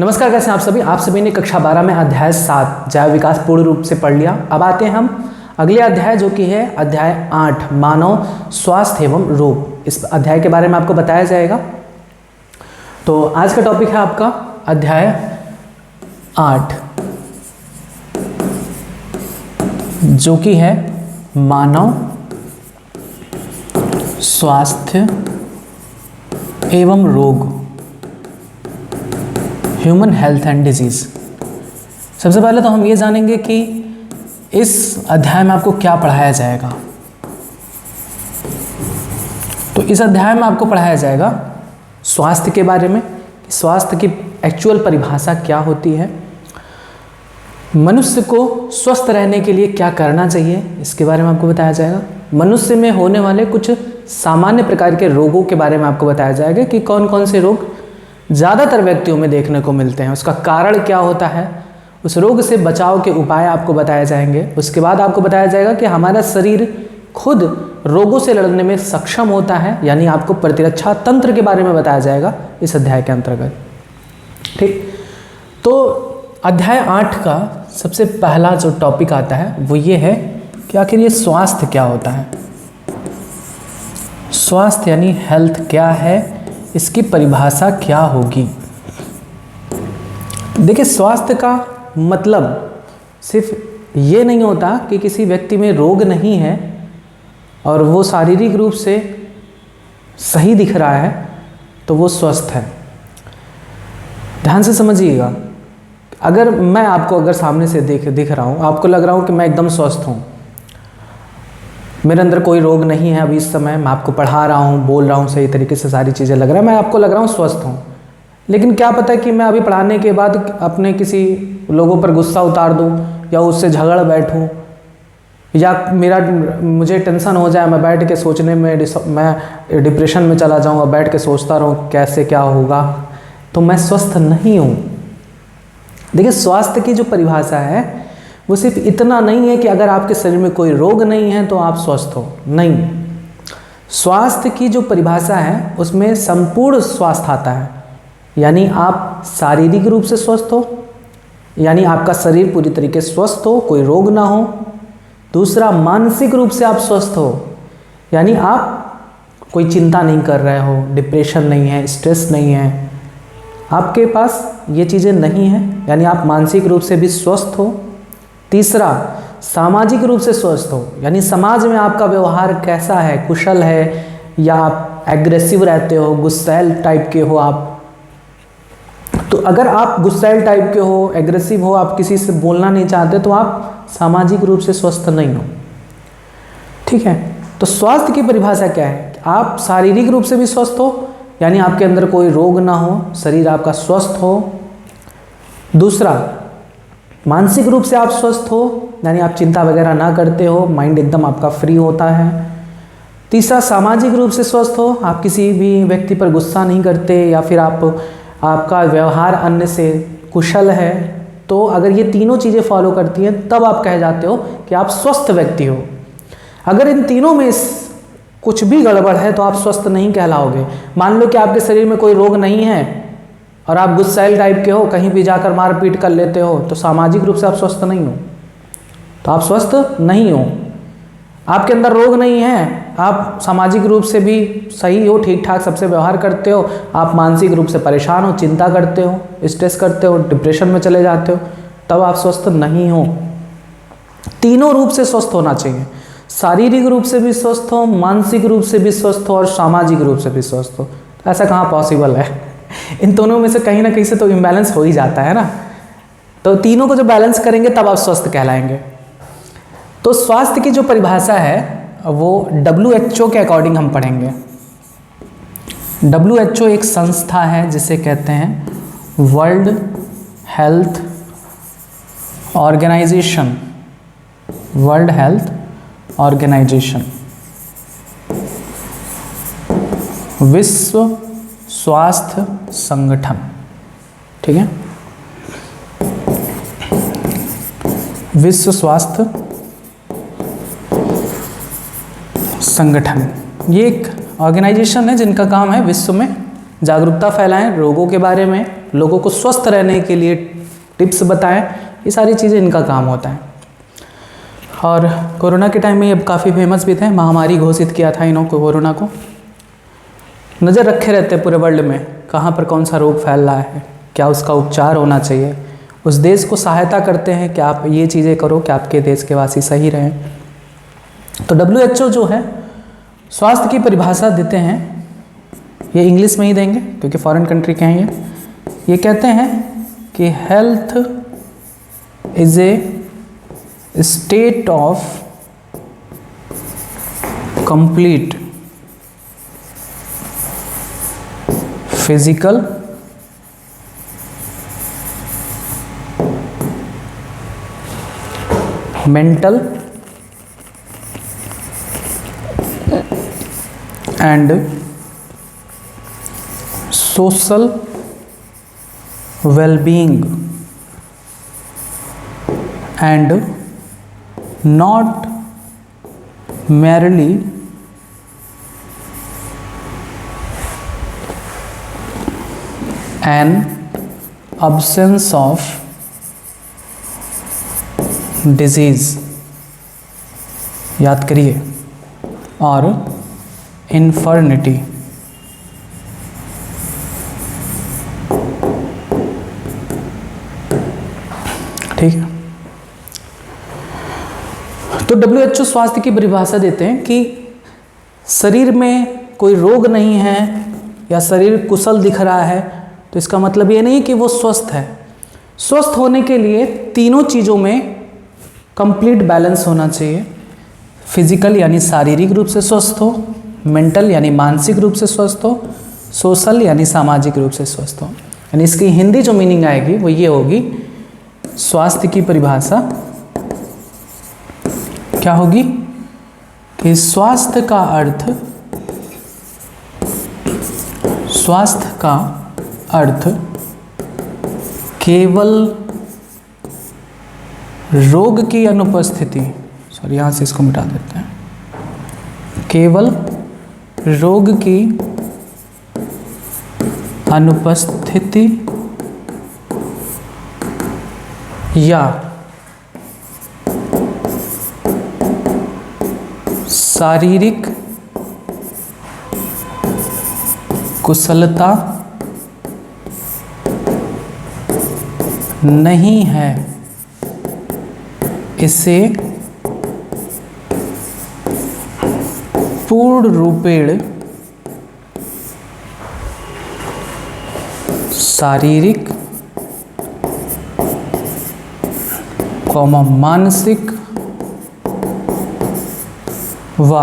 नमस्कार, कैसे हैं आप सभी ने कक्षा 12 में अध्याय 7 जैव विकास पूर्ण रूप से पढ़ लिया। अब आते हैं हम अगले अध्याय जो कि है अध्याय 8 मानव स्वास्थ्य एवं रोग। इस अध्याय के बारे में आपको बताया जाएगा। तो आज का टॉपिक है आपका अध्याय 8 जो कि है मानव स्वास्थ्य एवं रोग, ह्यूमन हेल्थ एंड डिजीज़। सबसे पहले तो हम ये जानेंगे कि इस अध्याय में आपको क्या पढ़ाया जाएगा। तो इस अध्याय में आपको पढ़ाया जाएगा स्वास्थ्य के बारे में, स्वास्थ्य की एक्चुअल परिभाषा क्या होती है, मनुष्य को स्वस्थ रहने के लिए क्या करना चाहिए, इसके बारे में आपको बताया जाएगा। मनुष्य में होने वाले कुछ सामान्य प्रकार के रोगों के बारे में आपको बताया जाएगा कि कौन कौन से रोग ज़्यादातर व्यक्तियों में देखने को मिलते हैं, उसका कारण क्या होता है, उस रोग से बचाव के उपाय आपको बताए जाएंगे। उसके बाद आपको बताया जाएगा कि हमारा शरीर खुद रोगों से लड़ने में सक्षम होता है, यानी आपको प्रतिरक्षा तंत्र के बारे में बताया जाएगा इस अध्याय के अंतर्गत। ठीक, तो अध्याय 8 का सबसे पहला जो टॉपिक आता है वो ये है कि आखिर ये स्वास्थ्य क्या होता है। स्वास्थ्य यानी हेल्थ क्या है, इसकी परिभाषा क्या होगी। देखिए, स्वास्थ्य का मतलब सिर्फ ये नहीं होता कि किसी व्यक्ति में रोग नहीं है और वो शारीरिक रूप से सही दिख रहा है तो वो स्वस्थ है। ध्यान से समझिएगा, अगर मैं आपको सामने से दिख रहा हूँ, आपको लग रहा हूँ कि मैं एकदम स्वस्थ हूँ, मेरे अंदर कोई रोग नहीं है अभी इस समय, मैं आपको पढ़ा रहा हूँ, बोल रहा हूँ सही तरीके से, सारी चीज़ें लग रहा है, मैं आपको लग रहा हूँ स्वस्थ हूँ। लेकिन क्या पता कि मैं अभी पढ़ाने के बाद अपने किसी लोगों पर गुस्सा उतार दूँ या उससे झगड़ बैठूँ या मुझे टेंशन हो जाए, मैं बैठ के सोचने में मैं डिप्रेशन में चला जाऊँ और बैठ के सोचता रहूँ कैसे क्या होगा, तो मैं स्वस्थ नहीं हूँ। देखिए, स्वास्थ्य की जो परिभाषा है वो सिर्फ इतना नहीं है कि अगर आपके शरीर में कोई रोग नहीं है तो आप स्वस्थ हो, नहीं। स्वास्थ्य की जो परिभाषा है उसमें संपूर्ण स्वास्थ्य आता है, यानी आप शारीरिक रूप से स्वस्थ हो, यानी आपका शरीर पूरी तरीके से स्वस्थ हो, कोई रोग ना हो। दूसरा, मानसिक रूप से आप स्वस्थ हो, यानी आप कोई चिंता नहीं कर रहे हो, डिप्रेशन नहीं है, स्ट्रेस नहीं है, आपके पास ये चीज़ें नहीं हैं, यानी आप मानसिक रूप से भी स्वस्थ हो। तीसरा, सामाजिक रूप से स्वस्थ हो, यानी समाज में आपका व्यवहार कैसा है, कुशल है या आप एग्रेसिव रहते हो, गुस्सैल टाइप के हो आप। तो अगर आप गुस्सैल टाइप के हो, एग्रेसिव हो, आप किसी से बोलना नहीं चाहते तो आप सामाजिक रूप से स्वस्थ नहीं हो। ठीक है, तो स्वास्थ्य की परिभाषा क्या है? आप शारीरिक रूप से भी स्वस्थ हो, यानी आपके अंदर कोई रोग ना हो, शरीर आपका स्वस्थ हो। दूसरा, मानसिक रूप से आप स्वस्थ हो, यानी आप चिंता वगैरह ना करते हो, माइंड एकदम आपका फ्री होता है। तीसरा, सामाजिक रूप से स्वस्थ हो, आप किसी भी व्यक्ति पर गुस्सा नहीं करते या फिर आपका व्यवहार अन्य से कुशल है। तो अगर ये तीनों चीज़ें फॉलो करती हैं तब आप कह जाते हो कि आप स्वस्थ व्यक्ति हो। अगर इन तीनों में कुछ भी गड़बड़ है तो आप स्वस्थ नहीं कहलाओगे। मान लो कि आपके शरीर में कोई रोग नहीं है और आप गुस्सैल टाइप के हो, कहीं भी जाकर मारपीट कर लेते हो, तो सामाजिक रूप से आप स्वस्थ नहीं हो, तो आप स्वस्थ नहीं हो। आपके अंदर रोग नहीं है, आप सामाजिक रूप से भी सही हो, ठीक ठाक सबसे व्यवहार करते हो, आप मानसिक रूप से परेशान हो, चिंता करते हो, स्ट्रेस करते हो, डिप्रेशन में चले जाते हो, तब आप स्वस्थ नहीं हो। तीनों रूप से स्वस्थ होना चाहिए, शारीरिक रूप से भी स्वस्थ हो, मानसिक रूप से भी स्वस्थ हो और सामाजिक रूप से भी स्वस्थ हो। ऐसा कहाँ पॉसिबल है? इन दोनों में से कहीं ना कहीं से तो इम्बैलेंस हो ही जाता है ना। तो तीनों को जब बैलेंस करेंगे तब आप स्वस्थ कहलाएंगे। तो स्वास्थ्य की जो परिभाषा है वो WHO के अकॉर्डिंग हम पढ़ेंगे। WHO एक संस्था है जिसे कहते हैं World Health Organization, World Health Organization, विश्व स्वास्थ्य संगठन। ठीक है, विश्व स्वास्थ्य संगठन ये एक ऑर्गेनाइजेशन है जिनका काम है विश्व में जागरूकता फैलाएं रोगों के बारे में, लोगों को स्वस्थ रहने के लिए टिप्स बताएं, ये सारी चीज़ें इनका काम होता है। और कोरोना के टाइम में ये काफ़ी फेमस भी थे, महामारी घोषित किया था इन्होंने कोरोना को। नज़र रखे रहते हैं पूरे वर्ल्ड में कहाँ पर कौन सा रोग फैल रहा है, क्या उसका उपचार होना चाहिए, उस देश को सहायता करते हैं कि आप ये चीज़ें करो कि आपके देश के वासी सही रहें। तो WHO जो है स्वास्थ्य की परिभाषा देते हैं, ये इंग्लिश में ही देंगे क्योंकि फॉरेन कंट्री के हैं ये कहते हैं कि health is a state of complete physical, mental and social well-being and not merely an absence of disease, याद करिए, और infirmity। ठीक है, तो WHO स्वास्थ्य की परिभाषा देते हैं कि शरीर में कोई रोग नहीं है या शरीर कुशल दिख रहा है तो इसका मतलब ये नहीं कि वो स्वस्थ है। स्वस्थ होने के लिए तीनों चीज़ों में कंप्लीट बैलेंस होना चाहिए। फिजिकल यानी शारीरिक रूप से स्वस्थ हो, मेंटल यानी मानसिक रूप से स्वस्थ हो, सोशल यानी सामाजिक रूप से स्वस्थ हो। यानी इसकी हिंदी जो मीनिंग आएगी वो ये होगी, स्वास्थ्य की परिभाषा क्या होगी कि स्वास्थ्य का अर्थ केवल रोग की अनुपस्थिति, सॉरी यहाँ से इसको मिटा देते हैं, केवल रोग की अनुपस्थिति या शारीरिक कुशलता नहीं है, इसे पूर्ण रूपेण शारीरिक मानसिक व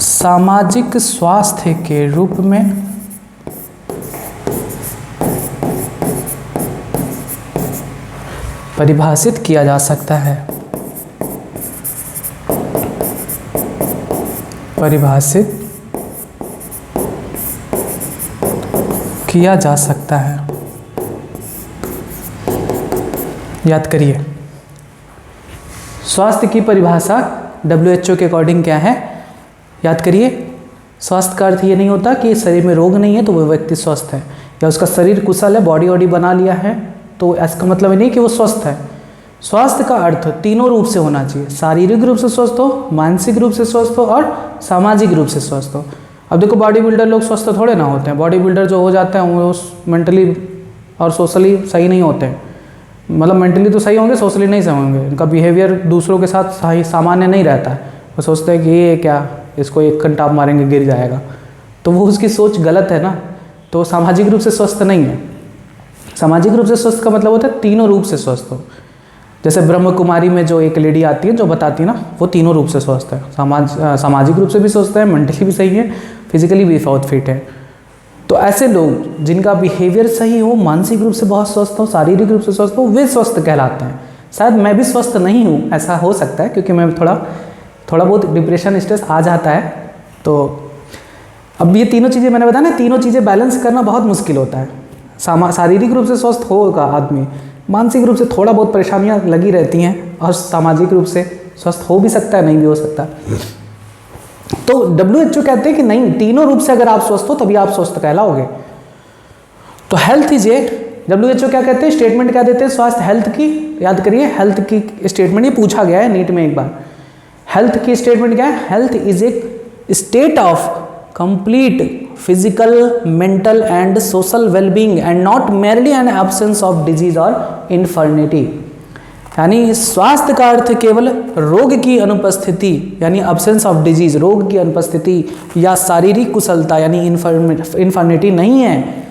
सामाजिक स्वास्थ्य के रूप में परिभाषित किया जा सकता है। परिभाषित किया जा सकता है। याद करिए, स्वास्थ्य की परिभाषा WHO के अकॉर्डिंग क्या है, याद करिए। स्वास्थ्य का अर्थ ये नहीं होता कि शरीर में रोग नहीं है तो वो व्यक्ति स्वस्थ है, या उसका शरीर कुशल है, बॉडी वॉडी बना लिया है तो इसका मतलब ये नहीं कि वो स्वस्थ है। स्वास्थ्य का अर्थ तीनों रूप से होना चाहिए, शारीरिक रूप से स्वस्थ हो, मानसिक रूप से स्वस्थ हो और सामाजिक रूप से स्वस्थ हो। अब देखो बॉडी बिल्डर लोग स्वस्थ थोड़े ना होते हैं, बॉडी बिल्डर जो हो जाते हैं वो मेंटली और सोशली सही नहीं होते हैं। मतलब मेंटली तो सही होंगे, सोशली नहीं सही होंगे, इनका बिहेवियर दूसरों के साथ सही सामान्य नहीं रहता है। वो सोचते हैं कि ये क्या, इसको एक घंटा आप मारेंगे गिर जाएगा, तो वो उसकी सोच गलत है ना, तो सामाजिक रूप से स्वस्थ नहीं है। सामाजिक रूप से स्वस्थ का मतलब होता है तीनों रूप से स्वस्थ हो। जैसे ब्रह्म कुमारी में जो एक लेडी आती है जो बताती है ना, वो तीनों रूप से स्वस्थ है, सामाजिक रूप से भी स्वस्थ है, मेंटली भी सही है, फिजिकली भी बहुत फिट है। तो ऐसे लोग जिनका बिहेवियर सही हो, मानसिक रूप से बहुत स्वस्थ हो, शारीरिक रूप से स्वस्थ हो, वे स्वस्थ कहलाते हैं। शायद मैं भी स्वस्थ नहीं हूँ, ऐसा हो सकता है, क्योंकि मैं थोड़ा बहुत डिप्रेशन स्ट्रेस आ जाता है। तो अब ये तीनों चीज़ें मैंने बताया ना, तीनों चीज़ें बैलेंस करना बहुत मुश्किल होता है। शारीरिक रूप से स्वस्थ होगा आदमी, मानसिक रूप से थोड़ा बहुत परेशानियां लगी रहती हैं, और सामाजिक रूप से स्वस्थ हो भी सकता है, नहीं भी हो सकता। तो WHO कहते हैं कि नहीं, तीनों रूप से अगर आप स्वस्थ हो तभी आप स्वस्थ कहलाओगे। तो हेल्थ इज ए, WHO क्या कहते हैं, स्टेटमेंट क्या देते हैं स्वास्थ्य हेल्थ की, याद करिए हेल्थ की स्टेटमेंट, ये पूछा गया है नीट में एक बार। हेल्थ की स्टेटमेंट क्या है, health is a state of complete physical, mental and social wellbeing and not merely an absence of disease और इन्फर्निटी। यानी स्वास्थ्य का अर्थ केवल रोग की अनुपस्थिति यानी अब्सेंस ऑफ डिजीज, रोग की अनुपस्थिति या शारीरिक कुशलता यानी इन्फर्निटी नहीं है।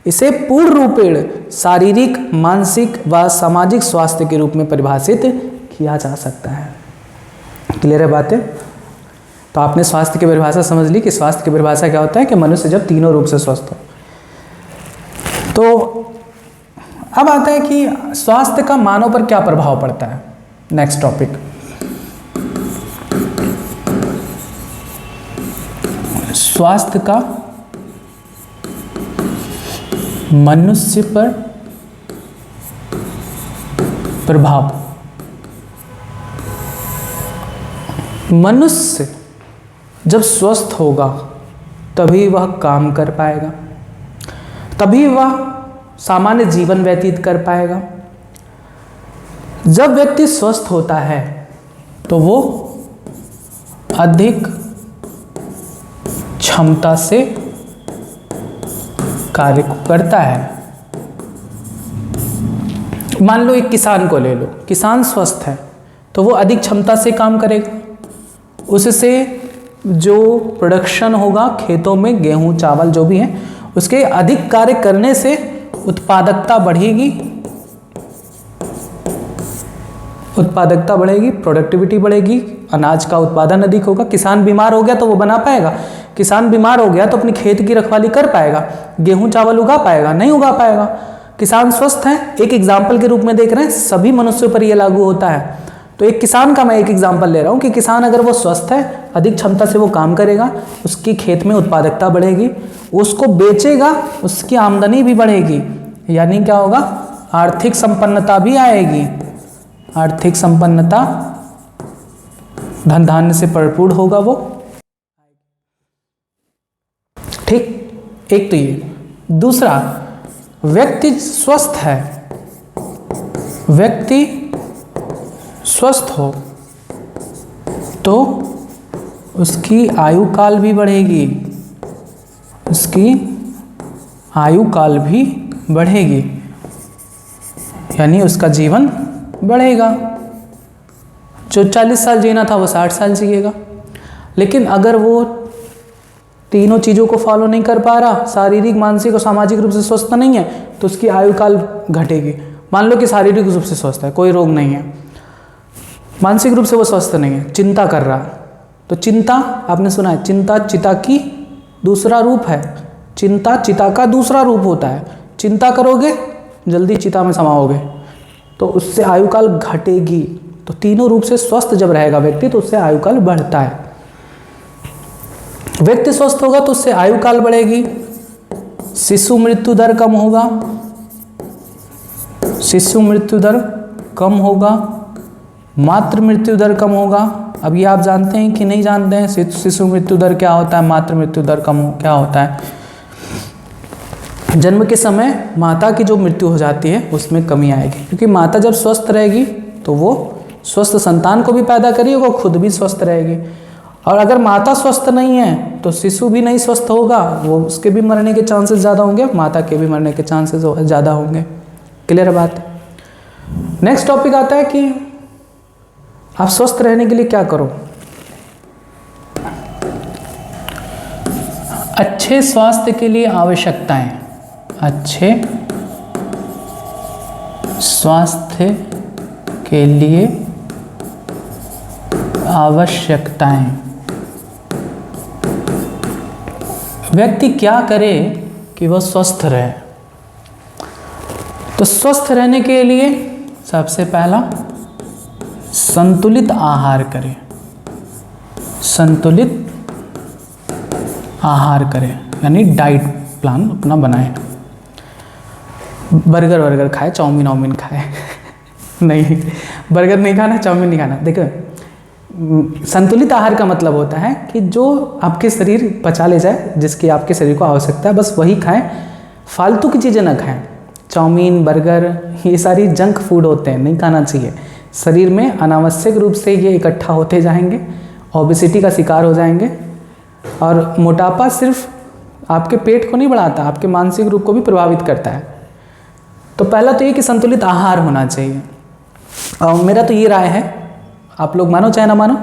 इसे पूर्ण रूपेण शारीरिक, मानसिक व सामाजिक स्वास्थ्य के रूप में परिभाषित किया जा सकता है। क्लियर है बातें? तो आपने स्वास्थ्य की परिभाषा समझ ली कि स्वास्थ्य की परिभाषा क्या होता है कि मनुष्य जब तीनों रूप से स्वस्थ हो। तो अब आता है कि स्वास्थ्य का मानव पर क्या प्रभाव पड़ता है। नेक्स्ट टॉपिक, स्वास्थ्य का मनुष्य पर प्रभाव। मनुष्य जब स्वस्थ होगा तभी वह काम कर पाएगा, तभी वह सामान्य जीवन व्यतीत कर पाएगा। जब व्यक्ति स्वस्थ होता है तो वो अधिक क्षमता से कार्य करता है। मान लो एक किसान को ले लो, किसान स्वस्थ है तो वो अधिक क्षमता से काम करेगा, उससे जो प्रोडक्शन होगा खेतों में, गेहूं चावल जो भी है, उसके अधिक कार्य करने से उत्पादकता बढ़ेगी, उत्पादकता बढ़ेगी, प्रोडक्टिविटी बढ़ेगी, अनाज का उत्पादन अधिक होगा। किसान बीमार हो गया तो वो बना पाएगा, किसान बीमार हो गया तो अपनी खेत की रखवाली कर पाएगा, गेहूं चावल उगा पाएगा? नहीं उगा पाएगा। किसान स्वस्थ है, एक एग्जाम्पल के रूप में देख रहे हैं, सभी मनुष्यों पर यह लागू होता है। तो एक किसान का मैं एक एग्जाम्पल ले रहा हूँ कि किसान अगर वो स्वस्थ है, अधिक क्षमता से वो काम करेगा, उसकी खेत में उत्पादकता बढ़ेगी, उसको बेचेगा, उसकी आमदनी भी बढ़ेगी, यानी क्या होगा, आर्थिक संपन्नता भी आएगी। आर्थिक संपन्नता, धन धान्य से भरपूर होगा वो। ठीक, एक तो ये। दूसरा, व्यक्ति स्वस्थ है, व्यक्ति स्वस्थ हो तो उसकी आयु काल भी बढ़ेगी, उसकी आयु काल भी बढ़ेगी, यानी उसका जीवन बढ़ेगा। जो 40 साल जीना था वो 60 साल जिएगा। लेकिन अगर वो तीनों चीज़ों को फॉलो नहीं कर पा रहा, शारीरिक, मानसिक और सामाजिक रूप से स्वस्थ नहीं है, तो उसकी आयु काल घटेगी। मान लो कि शारीरिक रूप से स्वस्थ है, कोई रोग नहीं है, मानसिक रूप से वो स्वस्थ नहीं है, चिंता कर रहा, तो चिंता, आपने सुना है, चिंता चिता की दूसरा रूप है, चिंता चिता का दूसरा रूप होता है। चिंता करोगे जल्दी चिता में समाओगे, तो उससे आयु काल घटेगी। तो तीनों रूप से स्वस्थ जब रहेगा व्यक्ति तो उससे आयु काल बढ़ता है। व्यक्ति स्वस्थ होगा तो उससे आयु काल बढ़ेगी, शिशु मृत्यु दर कम होगा, शिशु मृत्यु दर कम होगा, मातृ मृत्यु दर कम होगा। अब ये आप जानते हैं कि नहीं जानते हैं, शिशु मृत्यु दर क्या होता है, मातृ मृत्यु दर कम क्या होता है? जन्म के समय माता की जो मृत्यु हो जाती है उसमें कमी आएगी, क्योंकि माता जब स्वस्थ रहेगी तो वो स्वस्थ संतान को भी पैदा करेगी, वो खुद भी स्वस्थ रहेगी। और अगर माता स्वस्थ नहीं है तो शिशु भी नहीं स्वस्थ होगा, वो उसके भी मरने के चांसेस ज़्यादा होंगे, माता के भी मरने के चांसेस ज़्यादा होंगे। क्लियर बात? नेक्स्ट टॉपिक आता है कि आप स्वस्थ रहने के लिए क्या करो। अच्छे स्वास्थ्य के लिए आवश्यकताएं, अच्छे स्वास्थ्य के लिए आवश्यकताएं। व्यक्ति क्या करे कि वह स्वस्थ रहे? तो स्वस्थ रहने के लिए सबसे पहला संतुलित आहार करें, संतुलित आहार करें, यानी डाइट प्लान अपना बनाएं। बर्गर खाए, चाउमीन खाए नहीं, बर्गर नहीं खाना, चाउमीन नहीं खाना। देखो संतुलित आहार का मतलब होता है कि जो आपके शरीर पचा ले जाए, जिसकी आपके शरीर को आवश्यकता है बस वही खाएं, फालतू की चीज़ें ना खाएं। चाउमीन, बर्गर, ये सारी जंक फूड होते हैं, नहीं खाना चाहिए। शरीर में अनावश्यक रूप से ये इकट्ठा होते जाएंगे, ओबेसिटी का शिकार हो जाएंगे। और मोटापा सिर्फ आपके पेट को नहीं बढ़ाता, आपके मानसिक रूप को भी प्रभावित करता है। तो पहला तो ये कि संतुलित आहार होना चाहिए। और मेरा तो ये राय है, आप लोग मानो चाहे ना मानो,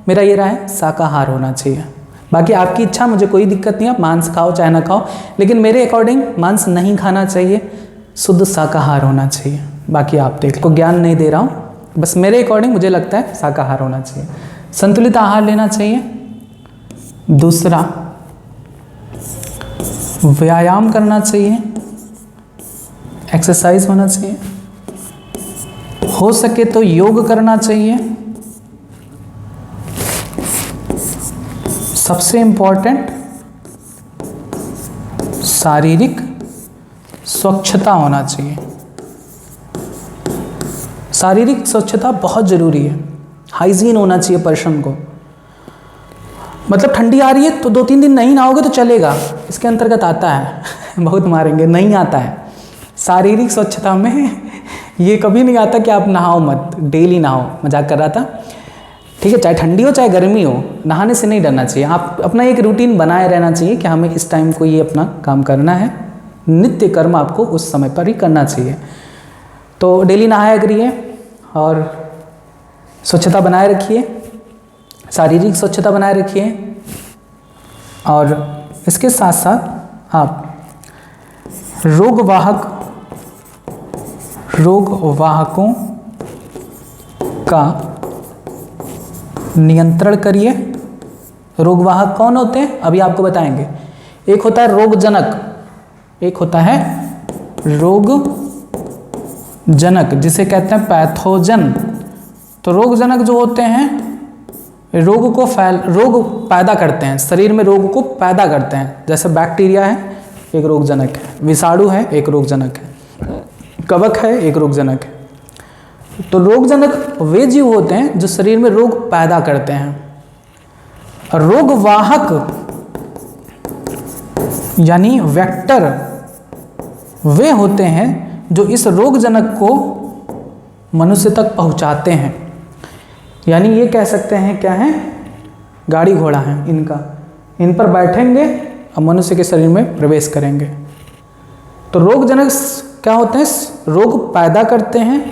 मेरा ये राय है शाकाहार होना चाहिए। बाकी आपकी इच्छा, मुझे कोई दिक्कत नहीं है, मांस खाओ चाहे ना खाओ, लेकिन मेरे अकॉर्डिंग मांस नहीं खाना चाहिए, शुद्ध शाकाहार होना चाहिए। बाकी आप देख को ज्ञान नहीं दे रहा हूँ, बस मेरे अकॉर्डिंग मुझे लगता है शाकाहार होना चाहिए, संतुलित आहार लेना चाहिए। दूसरा, व्यायाम करना चाहिए, एक्सरसाइज होना चाहिए, हो सके तो योग करना चाहिए। सबसे इंपॉर्टेंट शारीरिक स्वच्छता होना चाहिए। शारीरिक स्वच्छता बहुत ज़रूरी है, हाइजीन होना चाहिए पर्सन को। मतलब ठंडी आ रही है तो 2-3 दिन नहीं नहाओगे तो चलेगा, इसके अंतर्गत आता है बहुत मारेंगे, नहीं आता है। शारीरिक स्वच्छता में ये कभी नहीं आता कि आप नहाओ मत, डेली नहाओ, मजाक कर रहा था, ठीक है। चाहे ठंडी हो चाहे गर्मी हो, नहाने से नहीं डरना चाहिए। आप अपना एक रूटीन बनाए रहना चाहिए कि हमें इस टाइम को ये अपना काम करना है, नित्य कर्म आपको उस समय पर ही करना चाहिए। तो डेली नहाया करिए और स्वच्छता बनाए रखिए, शारीरिक स्वच्छता बनाए रखिए। और इसके साथ साथ आप रोगवाहकों का नियंत्रण करिए। रोगवाहक कौन होते हैं अभी आपको बताएंगे। एक होता है रोगजनक, एक होता है रोगजनक, जिसे कहते हैं पैथोजन। तो रोगजनक जो होते हैं रोग पैदा करते हैं, शरीर में रोग को पैदा करते हैं। जैसे बैक्टीरिया है, एक रोगजनक है, विषाणु है, एक रोगजनक है, कवक है, एक रोगजनक है। तो रोगजनक वे जीव होते हैं जो शरीर में रोग पैदा करते हैं। और रोगवाहक यानी वेक्टर वे होते हैं जो इस रोगजनक को मनुष्य तक पहुंचाते हैं। यानी ये कह सकते हैं क्या है, गाड़ी घोड़ा है इनका, इन पर बैठेंगे और मनुष्य के शरीर में प्रवेश करेंगे। तो रोगजनक क्या होते हैं, रोग पैदा करते हैं।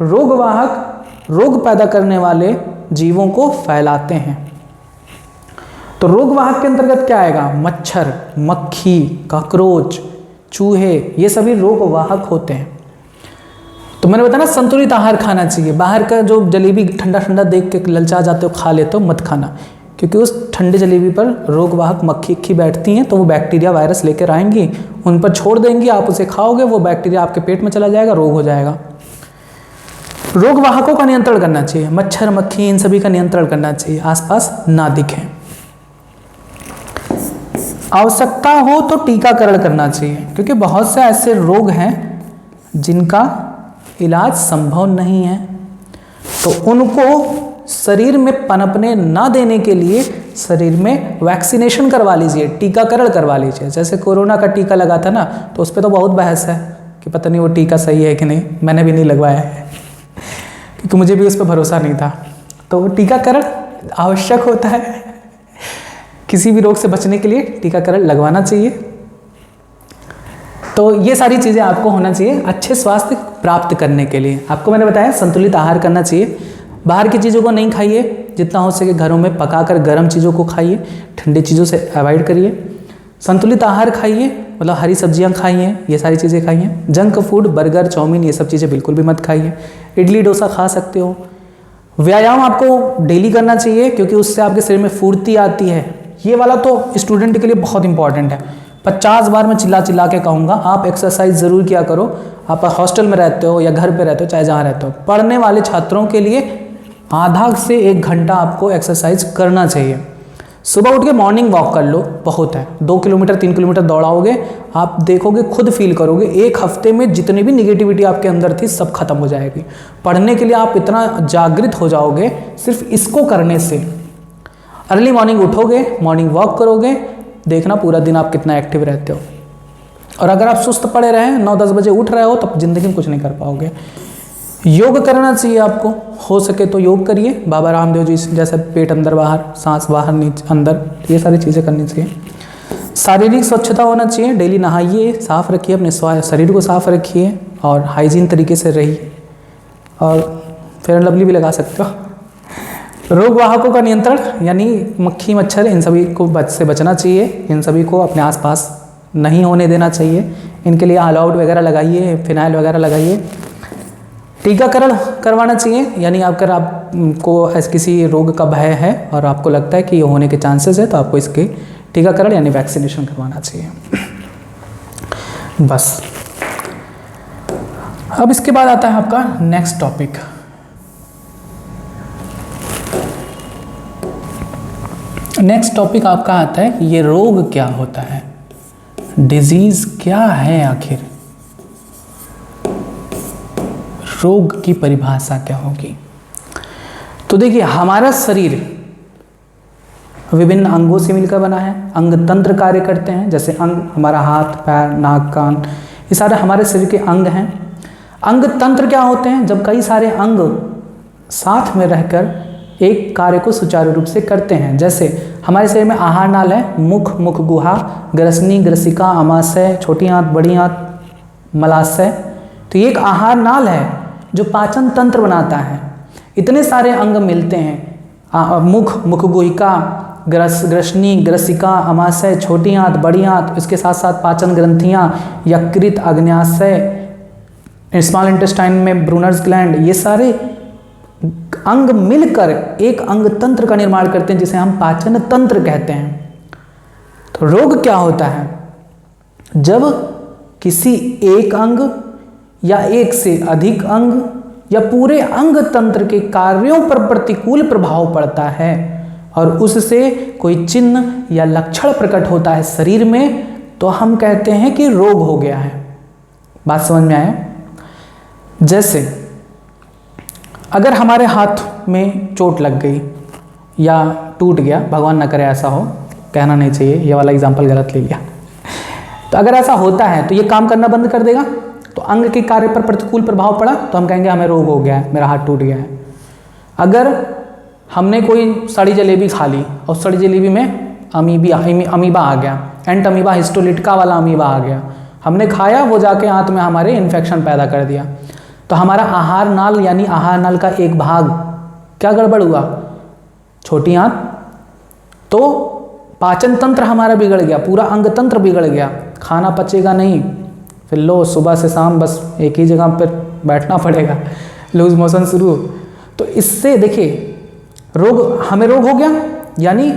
रोगवाहक रोग पैदा करने वाले जीवों को फैलाते हैं। तो रोगवाहक के अंतर्गत क्या आएगा, मच्छर, मक्खी, कॉकरोच, चूहे, ये सभी रोगवाहक होते हैं। तो मैंने बताया ना संतुलित आहार खाना चाहिए। बाहर का जो जलेबी ठंडा ठंडा देख के ललचा जाते हो, खा लेते हो, मत खाना, क्योंकि उस ठंडे जलेबी पर रोगवाहक मक्खी बैठती हैं, तो वो बैक्टीरिया वायरस लेकर आएंगी, उन पर छोड़ देंगी, आप उसे खाओगे, वो बैक्टीरिया आपके पेट में चला जाएगा, रोग हो जाएगा। रोगवाहकों का नियंत्रण करना चाहिए, मच्छर, मक्खी, इन सभी का नियंत्रण करना चाहिए, आसपास ना दिखें। आवश्यकता हो तो टीकाकरण करना चाहिए, क्योंकि बहुत से ऐसे रोग हैं जिनका इलाज संभव नहीं है। तो उनको शरीर में पनपने ना देने के लिए शरीर में वैक्सीनेशन करवा लीजिए, टीकाकरण करवा लीजिए। जैसे कोरोना का टीका लगा था ना, तो उस पर तो बहुत बहस है कि पता नहीं वो टीका सही है कि नहीं, मैंने भी नहीं लगवाया है क्योंकि मुझे भी उस पर भरोसा नहीं था। तो टीकाकरण आवश्यक होता है, किसी भी रोग से बचने के लिए टीकाकरण लगवाना चाहिए। तो ये सारी चीज़ें आपको होना चाहिए अच्छे स्वास्थ्य प्राप्त करने के लिए। आपको मैंने बताया संतुलित आहार करना चाहिए, बाहर की चीज़ों को नहीं खाइए, जितना हो सके घरों में पकाकर गर्म चीज़ों को खाइए, ठंडी चीज़ों से अवॉइड करिए। संतुलित आहार खाइए, मतलब हरी सब्जियां खाइए, ये सारी चीज़ें खाइए। जंक फूड, बर्गर, चाउमीन, ये सब चीज़ें बिल्कुल भी मत खाइए। इडली डोसा खा सकते हो। व्यायाम आपको डेली करना चाहिए, क्योंकि उससे आपके शरीर में फुर्ती आती है। ये वाला तो स्टूडेंट के लिए बहुत इंपॉर्टेंट है। 50 बार मैं चिल्ला के कहूँगा, आप एक्सरसाइज ज़रूर किया करो। आप हॉस्टल में रहते हो या घर पे रहते हो, चाहे जहाँ रहते हो, पढ़ने वाले छात्रों के लिए आधा से 1 घंटा आपको एक्सरसाइज करना चाहिए। सुबह उठ के मॉर्निंग वॉक कर लो, बहुत है, 2 किलोमीटर 3 किलोमीटर दौड़ाओगे, आप देखोगे, खुद फील करोगे, एक हफ्ते में जितनी भी निगेटिविटी आपके अंदर थी सब खत्म हो जाएगी। पढ़ने के लिए आप इतना जागृत हो जाओगे सिर्फ इसको करने से। अर्ली मॉर्निंग उठोगे, मॉर्निंग वॉक करोगे, देखना पूरा दिन आप कितना एक्टिव रहते हो। और अगर आप सुस्त पड़े रहे, 9-10 बजे उठ रहे हो, तब जिंदगी में कुछ नहीं कर पाओगे। योग करना चाहिए आपको, हो सके तो योग करिए, बाबा रामदेव जी जैसे पेट अंदर बाहर, सांस बाहर नीचे अंदर, ये सारी चीज़ें करनी चाहिए। शारीरिक स्वच्छता होना चाहिए, डेली नहाइए, साफ रखिए, अपने शरीर को साफ रखिए और हाइजीन तरीके से रहिए। और फेयर एंड लवली भी लगा सकते हो। रोग वाहकों का नियंत्रण, यानी मक्खी मच्छर, इन सभी को से बचना चाहिए, इन सभी को अपने आसपास नहीं होने देना चाहिए। इनके लिए ऑल आउट वगैरह लगाइए, फिनाइल वगैरह लगाइए। टीकाकरण करवाना चाहिए, यानी अगर आपको ऐसे किसी रोग का भय है और आपको लगता है कि ये होने के चांसेस है, तो आपको इसके टीकाकरण यानी वैक्सीनेशन करवाना चाहिए। बस अब इसके बाद आता है आपका नेक्स्ट टॉपिक। नेक्स्ट टॉपिक आपका आता है कि ये रोग क्या होता है, डिजीज क्या है, आखिर रोग की परिभाषा क्या होगी। तो देखिए, हमारा शरीर विभिन्न अंगों से मिलकर बना है, अंग तंत्र कार्य करते हैं। जैसे अंग, हमारा हाथ, पैर, नाक, कान, ये सारे हमारे शरीर के अंग हैं। अंग तंत्र क्या होते हैं? जब कई सारे अंग साथ में रहकर एक कार्य को सुचारू रूप से करते हैं। जैसे हमारे शरीर में आहार नाल है, मुख, मुख गुहा, ग्रसनी, ग्रसिका, आमाशय, छोटी आंत, बड़ी आंत, मलाशय। तो ये एक आहार नाल है जो पाचन तंत्र बनाता है। इतने सारे अंग मिलते हैं, मुख, मुख गुहिका, ग्रसनी, ग्रसिका, आमाशय, छोटी आंत, बड़ी आंत, इसके साथ साथ पाचन ग्रंथियाँ, यकृत, अग्न्याशय, स्मॉल इंटेस्टाइन में ब्रूनर्स ग्लैंड, ये सारे अंग मिलकर एक अंग तंत्र का निर्माण करते हैं जिसे हम पाचन तंत्र कहते हैं। तो रोग क्या होता है? जब किसी एक अंग या एक से अधिक अंग या पूरे अंग तंत्र के कार्यों पर प्रतिकूल प्रभाव पड़ता है और उससे कोई चिन्ह या लक्षण प्रकट होता है शरीर में, तो हम कहते हैं कि रोग हो गया है। बात समझ में आया? जैसे अगर हमारे हाथ में चोट लग गई या टूट गया, भगवान ना करे ऐसा हो, कहना नहीं चाहिए, ये वाला एग्जाम्पल गलत ले लिया। तो अगर ऐसा होता है तो ये काम करना बंद कर देगा, तो अंग के कार्य पर प्रतिकूल प्रभाव पड़ा तो हम कहेंगे हमें रोग हो गया है, मेरा हाथ टूट गया है। अगर हमने कोई सड़ी जलेबी खा ली और सड़ी जलेबी में अमीबा आ गया, एंट अमीबा, हिस्टोलिटिका वाला अमीबा आ गया, हमने खाया, वो जाके आंत में हमारे इन्फेक्शन पैदा कर दिया, तो हमारा आहार नाल यानी आहार नाल का एक भाग क्या गड़बड़ हुआ? छोटी आंत। तो पाचन तंत्र हमारा बिगड़ गया, पूरा अंग तंत्र बिगड़ गया, खाना पचेगा नहीं, फिर लो सुबह से शाम बस एक ही जगह पर बैठना पड़ेगा, लूज मोशन शुरू। तो इससे देखिए रोग, हमें रोग हो गया, यानी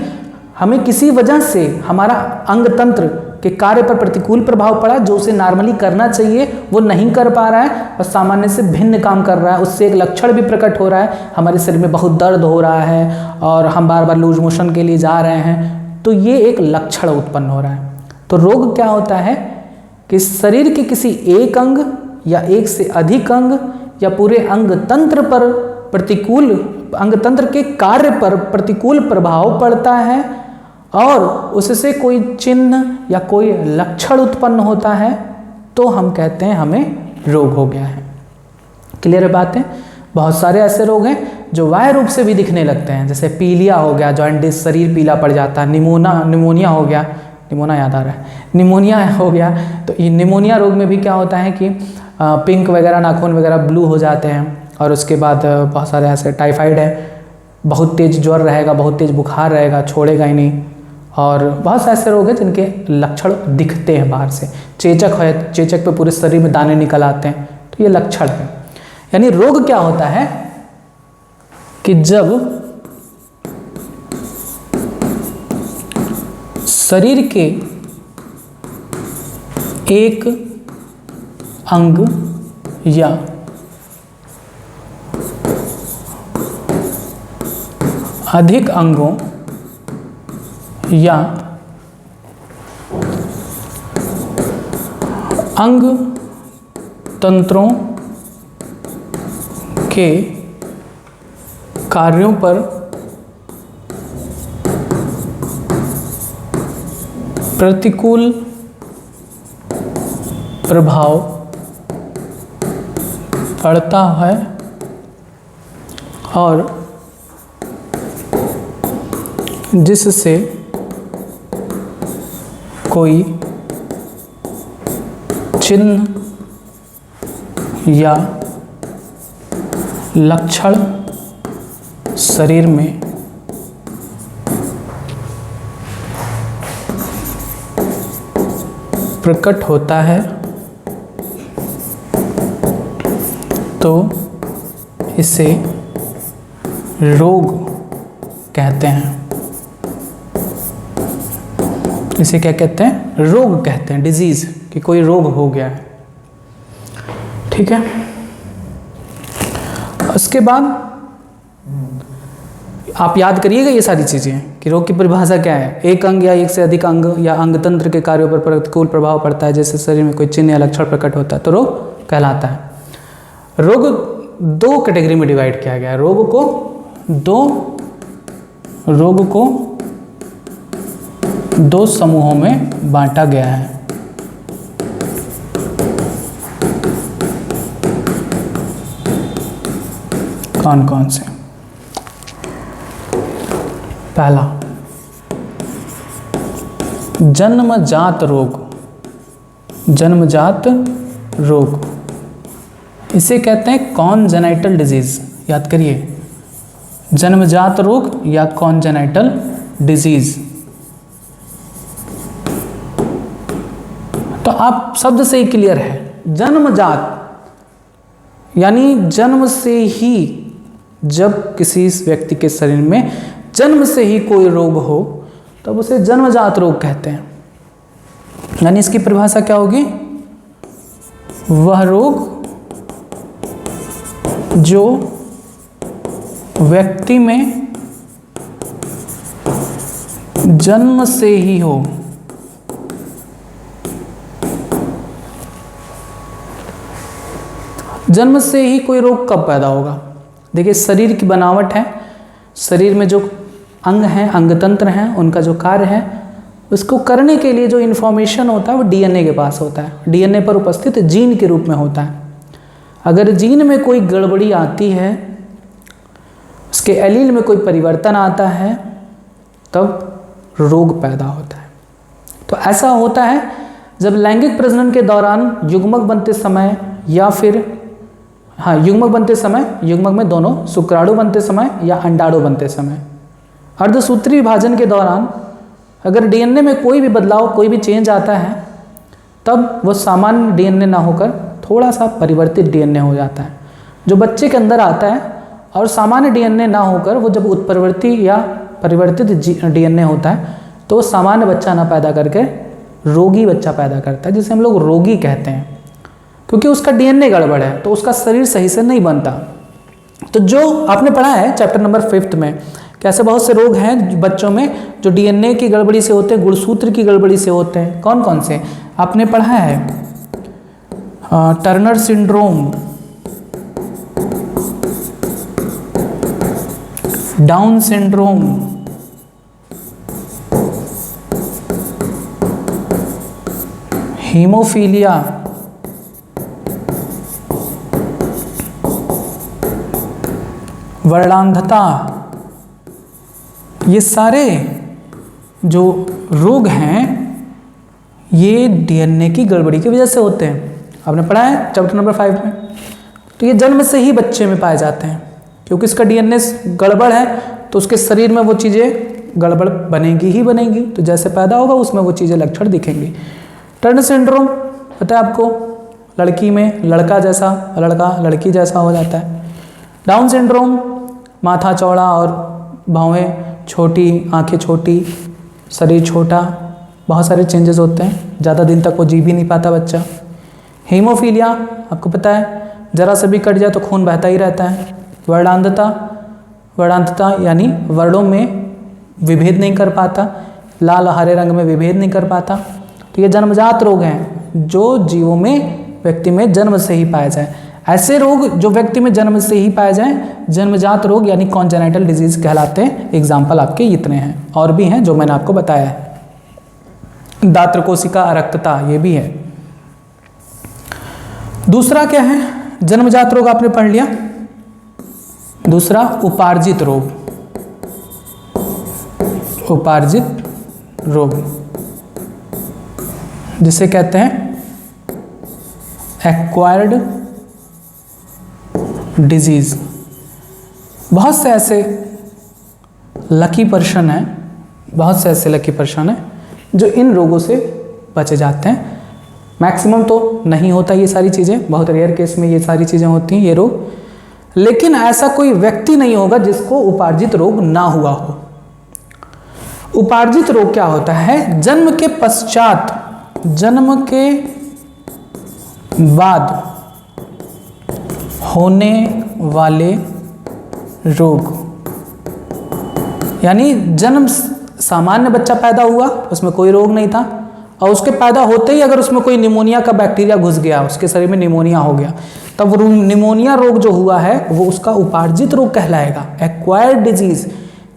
हमें किसी वजह से हमारा अंग तंत्र के कार्य पर प्रतिकूल प्रभाव पड़ा, जो उसे नॉर्मली करना चाहिए वो नहीं कर पा रहा है और सामान्य से भिन्न काम कर रहा है। उससे एक लक्षण भी प्रकट हो रहा है, हमारे शरीर में बहुत दर्द हो रहा है और हम बार बार लूज मोशन के लिए जा रहे हैं, तो ये एक लक्षण उत्पन्न हो रहा है। तो रोग क्या होता है कि शरीर के किसी एक अंग या एक से अधिक अंग या पूरे अंग तंत्र पर प्रतिकूल, अंग तंत्र के कार्य पर प्रतिकूल प्रभाव पड़ता है और उससे कोई चिन्ह या कोई लक्षण उत्पन्न होता है, तो हम कहते हैं हमें रोग हो गया है। क्लियर बात है? बहुत सारे ऐसे रोग हैं जो बाह्य रूप से भी दिखने लगते हैं, जैसे पीलिया हो गया, जॉन्डिस, शरीर पीला पड़ जाता है, निमोनिया हो गया, निमोनिया याद आ रहा है, निमोनिया हो गया। तो ये निमोनिया रोग में भी क्या होता है कि पिंक वगैरह, नाखून वगैरह ब्लू हो जाते हैं, और उसके बाद बहुत सारे ऐसे, टाइफाइड है, बहुत तेज ज्वर रहेगा, बहुत तेज बुखार रहेगा, छोड़ेगा ही नहीं। और बहुत से ऐसे रोग हैं जिनके लक्षण दिखते हैं बाहर से, चेचक है, चेचक पे पूरे शरीर में दाने निकल आते हैं, तो ये लक्षण है। यानी रोग क्या होता है कि जब शरीर के एक अंग या अधिक अंगों या अंग तंत्रों के कार्यों पर प्रतिकूल प्रभाव पड़ता है और जिससे कोई चिन्ह या लक्षण शरीर में प्रकट होता है तो इसे रोग कहते हैं। इसे क्या कहते हैं? रोग कहते हैं, डिजीज, कि कोई रोग हो गया है। ठीक है। उसके बाद आप याद करिएगा ये सारी चीज़ें कि रोग की परिभाषा क्या है। एक अंग या एक से अधिक अंग या अंग तंत्र के कार्यों पर प्रतिकूल प्रभाव पड़ता है, जैसे शरीर में कोई चिन्ह या लक्षण प्रकट होता है तो रोग कहलाता है। रोग दो कैटेगरी में डिवाइड किया गया है। रोग को दो समूहों में बांटा गया है। कौन कौन से? पहला, जन्मजात रोग। जन्मजात रोग इसे कहते हैं कॉन्जेनाइटल डिजीज। याद करिए, जन्मजात रोग या कॉन्जेनाइटल डिजीज। तो आप शब्द से ही क्लियर है। जन्मजात यानी जन्म से ही, जब किसी व्यक्ति के शरीर में जन्म से ही कोई रोग हो तब उसे जन्मजात रोग कहते हैं। यानी इसकी परिभाषा क्या होगी? वह रोग जो व्यक्ति में जन्म से ही हो। जन्म से ही कोई रोग कब पैदा होगा? देखिए, शरीर की बनावट है, शरीर में जो अंग हैं, अंग तंत्र हैं, उनका जो कार्य है, उसको करने के लिए जो इन्फॉर्मेशन होता है वो डीएनए के पास होता है। डीएनए पर उपस्थित जीन के रूप में होता है। अगर जीन में कोई गड़बड़ी आती है, उसके एलील में कोई परिवर्तन आता है, तब रोग पैदा होता है। तो ऐसा होता है जब लैंगिक प्रजनन के दौरान युग्मक बनते समय या फिर युग्मक बनते समय, युग्मक में दोनों, शुक्राणु बनते समय या अंडाणु बनते समय, अर्धसूत्री विभाजन के दौरान अगर डीएनए में कोई भी बदलाव, कोई भी चेंज आता है, तब वह सामान्य डीएनए ना होकर थोड़ा सा परिवर्तित डीएनए हो जाता है, जो बच्चे के अंदर आता है। और सामान्य डीएनए ना होकर वो जब उत्परिवर्ती या परिवर्तित डीएनए होता है तो सामान्य बच्चा ना पैदा करके रोगी बच्चा पैदा करता है, जिसे हम लोग रोगी कहते हैं, क्योंकि उसका डीएनए गड़बड़ है, तो उसका शरीर सही से नहीं बनता। तो जो आपने पढ़ा है चैप्टर नंबर 5 में, कैसे बहुत से रोग हैं बच्चों में जो डीएनए की गड़बड़ी से होते हैं, गुणसूत्र की गड़बड़ी से होते हैं। कौन कौन से आपने पढ़ा है? Turner syndrome, down syndrome, haemophilia, वर्णांधता। ये सारे जो रोग हैं ये डीएनए की गड़बड़ी की वजह से होते हैं। आपने पढ़ा है चैप्टर नंबर 5 में। तो ये जन्म से ही बच्चे में पाए जाते हैं, क्योंकि इसका डीएनए गड़बड़ है तो उसके शरीर में वो चीज़ें गड़बड़ बनेगी ही बनेगी। तो जैसे पैदा होगा उसमें वो चीज़ें, लक्षण दिखेंगी। टर्नर सिंड्रोम पता है आपको, लड़की में लड़का जैसा, लड़का लड़की जैसा हो जाता है। डाउन सिंड्रोम, माथा चौड़ा और भौहें छोटी, आंखें छोटी, शरीर छोटा, बहुत सारे चेंजेस होते हैं। ज़्यादा दिन तक वो जी भी नहीं पाता बच्चा। हीमोफीलिया आपको पता है, जरा से भी कट जाए तो खून बहता ही रहता है। वर्णांधता, वर्णांधता यानी वर्णों में विभेद नहीं कर पाता, लाल हरे रंग में विभेद नहीं कर पाता। तो ये जन्मजात रोग हैं जो जीवों में, व्यक्ति में जन्म से ही पाए जाए। ऐसे रोग जो व्यक्ति में जन्म से ही पाए जाएं जन्मजात रोग यानी कॉन्जेनाइटल डिजीज कहलाते हैं। एग्जाम्पल आपके इतने हैं, और भी हैं जो मैंने आपको बताया है। दात्र कोशिका अरक्तता ये भी है। दूसरा क्या है? जन्मजात रोग आपने पढ़ लिया। दूसरा उपार्जित रोग। उपार्जित रोग जिसे कहते हैं एक्वायर्ड डिजीज। बहुत से ऐसे लकी पर्सन हैं, बहुत से ऐसे लकी पर्सन हैं जो इन रोगों से बचे जाते हैं। मैक्सिमम तो नहीं होता ये सारी चीज़ें, बहुत रेयर केस में ये सारी चीज़ें होती हैं, ये रोग। लेकिन ऐसा कोई व्यक्ति नहीं होगा जिसको उपार्जित रोग ना हुआ हो। उपार्जित रोग क्या होता है? जन्म के पश्चात, जन्म के बाद होने वाले रोग। यानी जन्म सामान्य बच्चा पैदा हुआ, उसमें कोई रोग नहीं था, और उसके पैदा होते ही अगर उसमें कोई निमोनिया का बैक्टीरिया घुस गया, उसके शरीर में निमोनिया हो गया, तब वो निमोनिया रोग जो हुआ है वो उसका उपार्जित रोग कहलाएगा, एक्वायर्ड डिजीज।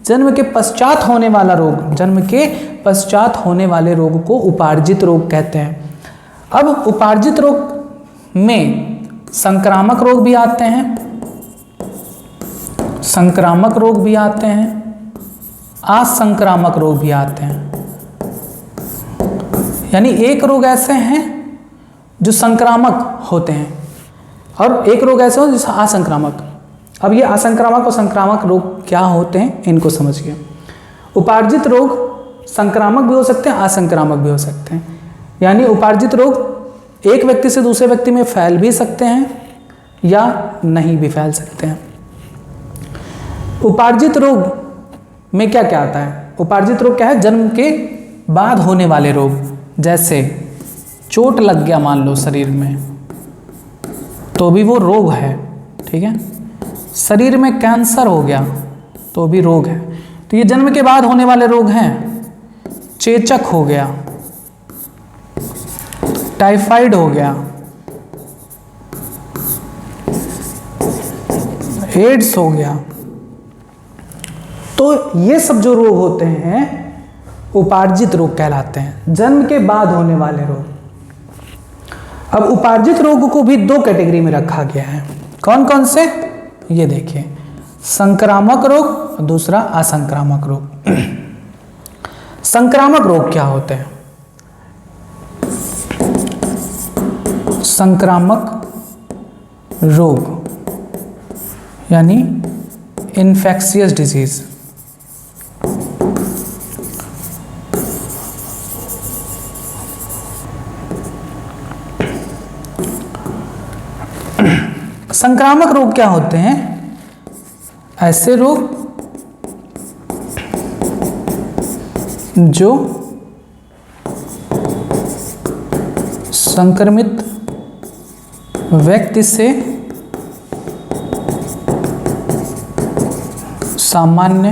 जन्म के पश्चात होने वाला रोग, जन्म के पश्चात होने वाले रोग को उपार्जित रोग कहते हैं। अब उपार्जित रोग में संक्रामक रोग भी आते हैं, संक्रामक रोग भी आते हैं, असंक्रामक रोग भी आते हैं। यानी एक रोग ऐसे हैं जो संक्रामक होते हैं और एक रोग ऐसे हो जो असंक्रामक। अब ये असंक्रामक और संक्रामक रोग क्या होते हैं इनको समझिए। उपार्जित रोग संक्रामक भी हो सकते हैं, असंक्रामक भी हो सकते हैं। यानी उपार्जित रोग एक व्यक्ति से दूसरे व्यक्ति में फैल भी सकते हैं या नहीं भी फैल सकते हैं। उपार्जित रोग में क्या क्या आता है? उपार्जित रोग क्या है? जन्म के बाद होने वाले रोग, जैसे चोट लग गया मान लो शरीर में तो भी वो रोग है, ठीक है। शरीर में कैंसर हो गया तो भी रोग है, तो ये जन्म के बाद होने वाले रोग हैं। चेचक हो गया, टाइफाइड हो गया, एड्स हो गया, तो ये सब जो रोग होते हैं उपार्जित रोग कहलाते हैं, जन्म के बाद होने वाले रोग। अब उपार्जित रोग को भी दो कैटेगरी में रखा गया है। कौन कौन से? ये देखिए, संक्रामक रोग, दूसरा असंक्रामक रोग। संक्रामक रोग क्या होते हैं? संक्रामक रोग यानी इन्फेक्शियस डिजीज। संक्रामक रोग क्या होते हैं? ऐसे रोग जो संक्रमित व्यक्ति से सामान्य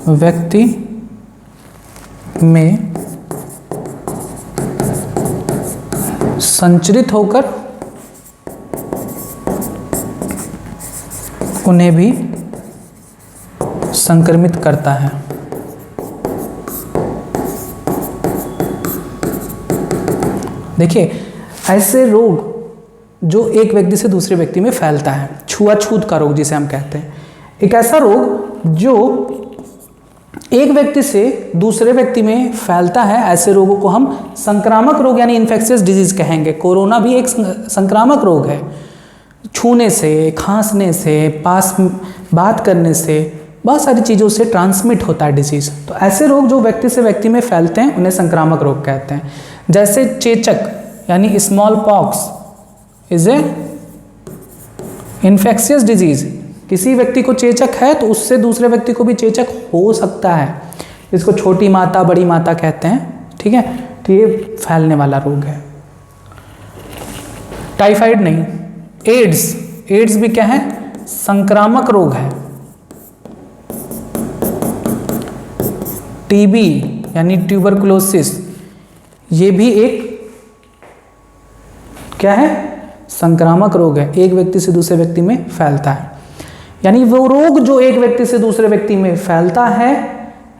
व्यक्ति में संचरित होकर उन्हें भी संक्रमित करता है। देखिए, ऐसे रोग जो एक व्यक्ति से दूसरे व्यक्ति में फैलता है, छुआछूत का रोग जिसे हम कहते हैं, एक ऐसा रोग जो एक व्यक्ति से दूसरे व्यक्ति में फैलता है, ऐसे रोगों को हम संक्रामक रोग यानी इन्फेक्शियस डिजीज कहेंगे। कोरोना भी एक संक्रामक रोग है। छूने से, खांसने से, पास बात करने से, बहुत सारी चीज़ों से ट्रांसमिट होता है डिजीज। तो ऐसे रोग जो व्यक्ति से व्यक्ति में फैलते हैं उन्हें संक्रामक रोग कहते हैं। जैसे चेचक यानी small pox is a infectious disease. किसी व्यक्ति को चेचक है तो उससे दूसरे व्यक्ति को भी चेचक हो सकता है। इसको छोटी माता बड़ी माता कहते हैं, ठीक है। तो ये फैलने वाला रोग है। टाइफाइड नहीं, एड्स भी क्या है? संक्रामक रोग है। टीबी यानी ट्यूबरकुलोसिस, ये भी एक क्या है, संक्रामक रोग है, एक व्यक्ति से दूसरे व्यक्ति में फैलता है। यानी वो रोग जो एक व्यक्ति से दूसरे व्यक्ति में फैलता है,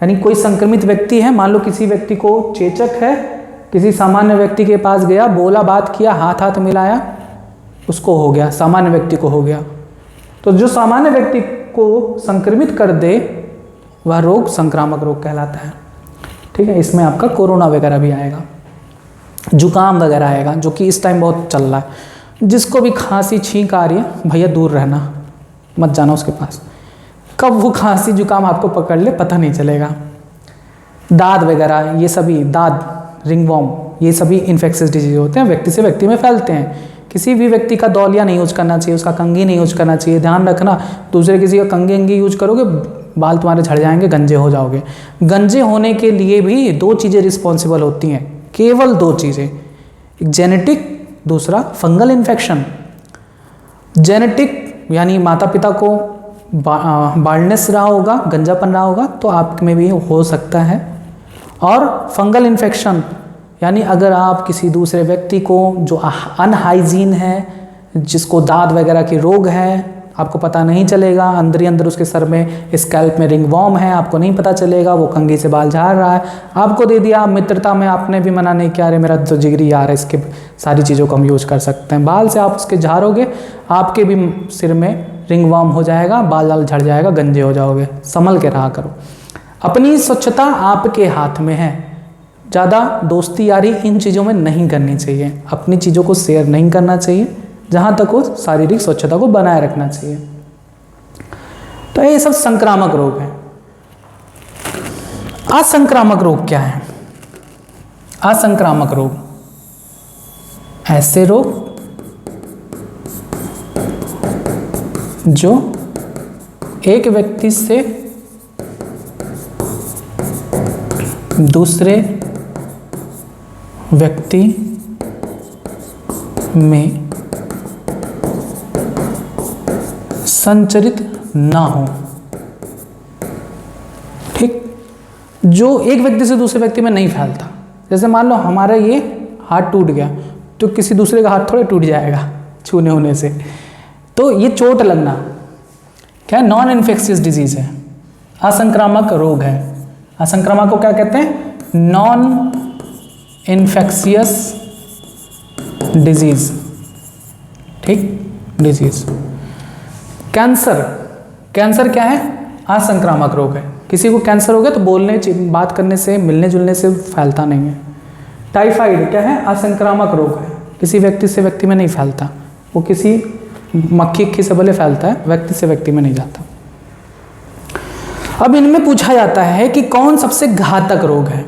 यानी कोई संक्रमित व्यक्ति है, मान लो किसी व्यक्ति को चेचक है, किसी सामान्य व्यक्ति के पास गया, बोला, बात किया, हाथ हाथ मिलाया, उसको हो गया, सामान्य व्यक्ति को हो गया। तो जो सामान्य व्यक्ति को संक्रमित कर दे वह रोग संक्रामक रोग कहलाता है। ठीक है, इसमें आपका कोरोना वगैरह भी आएगा, जुकाम वगैरह आएगा, जो कि इस टाइम बहुत चल रहा है। जिसको भी खांसी छींक आ रही है, भैया दूर रहना, मत जाना उसके पास। कब वो खांसी जुकाम आपको पकड़ ले पता नहीं चलेगा। दाद वगैरह, ये सभी दाद, रिंगवॉर्म, ये सभी इन्फेक्शियस डिजीज होते हैं, व्यक्ति से व्यक्ति में फैलते हैं। किसी भी व्यक्ति का तौलिया नहीं यूज करना चाहिए, उसका कंघी नहीं यूज करना चाहिए। ध्यान रखना, दूसरे किसी का कंघी अंगी यूज करोगे, बाल तुम्हारे झड़ जाएंगे, गंजे हो जाओगे। गंजे होने के लिए भी 2 चीज़ें रिस्पॉन्सिबल होती हैं, केवल 2 चीज़ें, एक जेनेटिक, दूसरा फंगल इन्फेक्शन। जेनेटिक यानी माता पिता को बाल्डनेस रहा होगा, गंजापन रहा होगा, तो आप में भी हो सकता है। और फंगल इन्फेक्शन यानी अगर आप किसी दूसरे व्यक्ति को जो अनहाइजीन है, जिसको दाद वगैरह के रोग है, आपको पता नहीं चलेगा, अंदर ही अंदर उसके सर में, स्कैल्प में रिंगवॉर्म है, आपको नहीं पता चलेगा, वो कंघी से बाल झाड़ रहा है, आपको दे दिया, मित्रता में आपने भी मना नहीं किया, अरे मेरा तो जिगरी यार है, इसके सारी चीज़ों को हम यूज कर सकते हैं। बाल से आप उसके झाड़ोगे, आपके भी सिर में रिंगवॉर्म हो जाएगा, बाल लाल झड़ जाएगा, गंजे हो जाओगे। संभल के रहा करो। अपनी स्वच्छता आपके हाथ में है। ज़्यादा दोस्ती यारी इन चीज़ों में नहीं करनी चाहिए, अपनी चीज़ों को शेयर नहीं करना चाहिए, जहाँ तक हो शारीरिक स्वच्छता को बनाए रखना चाहिए। तो ये सब संक्रामक रोग है। असंक्रामक रोग क्या है? असंक्रामक रोग ऐसे रोग जो एक व्यक्ति से दूसरे व्यक्ति में संचरित ना हो। ठीक, जो एक व्यक्ति से दूसरे व्यक्ति में नहीं फैलता। जैसे मान लो हमारा ये हाथ टूट गया, तो किसी दूसरे का हाथ थोड़े टूट जाएगा छूने होने से। तो ये चोट लगना क्या है? नॉन इन्फेक्शियस डिजीज है, असंक्रामक रोग है। असंक्रामक को क्या कहते हैं? Non infectious disease. ठीक, डिजीज। कैंसर, कैंसर क्या है? असंक्रामक रोग है। किसी को कैंसर हो गया तो बोलने, बात करने से, मिलने जुलने से फैलता नहीं है। टाइफाइड क्या है? असंक्रामक रोग है, किसी व्यक्ति से व्यक्ति में नहीं फैलता, वो किसी मक्खी से भले फैलता है, व्यक्ति से व्यक्ति में नहीं जाता। अब इनमें पूछा जाता है कि कौन सबसे घातक रोग है?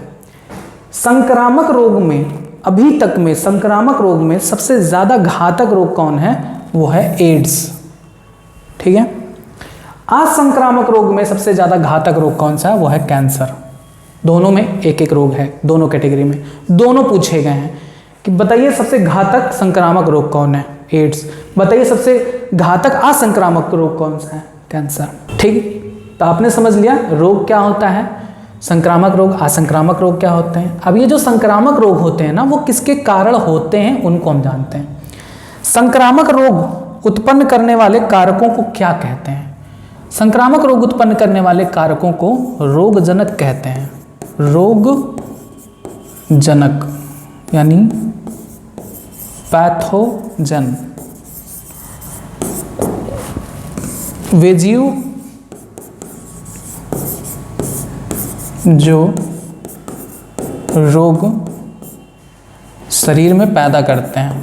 संक्रामक रोग में, अभी तक में संक्रामक रोग में सबसे ज्यादा घातक रोग कौन है? वो है एड्स। ठीक है। असंक्रामक रोग में सबसे ज्यादा घातक रोग कौन सा है? वो है कैंसर। दोनों में एक एक रोग है, दोनों कैटेगरी में दोनों पूछे गए हैं कि बताइए सबसे घातक संक्रामक रोग कौन है? एड्स। बताइए सबसे घातक असंक्रामक रोग कौन सा है? कैंसर। ठीक, तो आपने समझ लिया रोग क्या होता है, संक्रामक रोग, असंक्रामक रोग क्या होते हैं। अब ये जो संक्रामक रोग होते हैं ना, वो किसके कारण होते हैं उनको हम जानते हैं। संक्रामक रोग उत्पन्न करने वाले कारकों को क्या कहते हैं? संक्रामक रोग उत्पन्न करने वाले कारकों को रोगजनक कहते हैं। रोगजनक यानी पैथोजन। वे जीव जो रोग शरीर में पैदा करते हैं।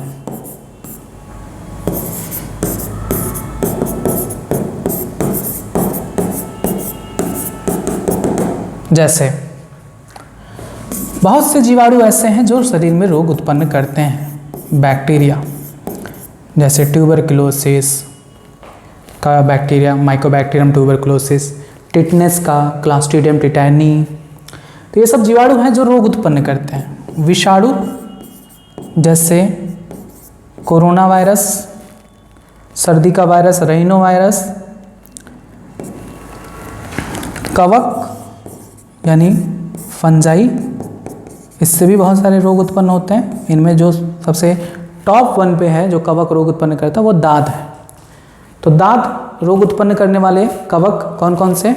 जैसे बहुत से जीवाणु ऐसे हैं जो शरीर में रोग उत्पन्न करते हैं। बैक्टीरिया, जैसे ट्यूबरकुलोसिस का बैक्टीरिया माइकोबैक्टीरियम ट्यूबरकुलोसिस, टिटनेस का क्लास्ट्रीडियम टिटैनी। तो ये सब जीवाणु हैं जो रोग उत्पन्न करते हैं। विषाणु जैसे कोरोना वायरस, सर्दी का वायरस राइनो वायरस, कवक यानी फंजाई, इससे भी बहुत सारे रोग उत्पन्न होते हैं। इनमें जो सबसे टॉप 1 पे है जो कवक रोग उत्पन्न करता है वो दाद है। तो दाद रोग उत्पन्न करने वाले कवक कौन कौन से?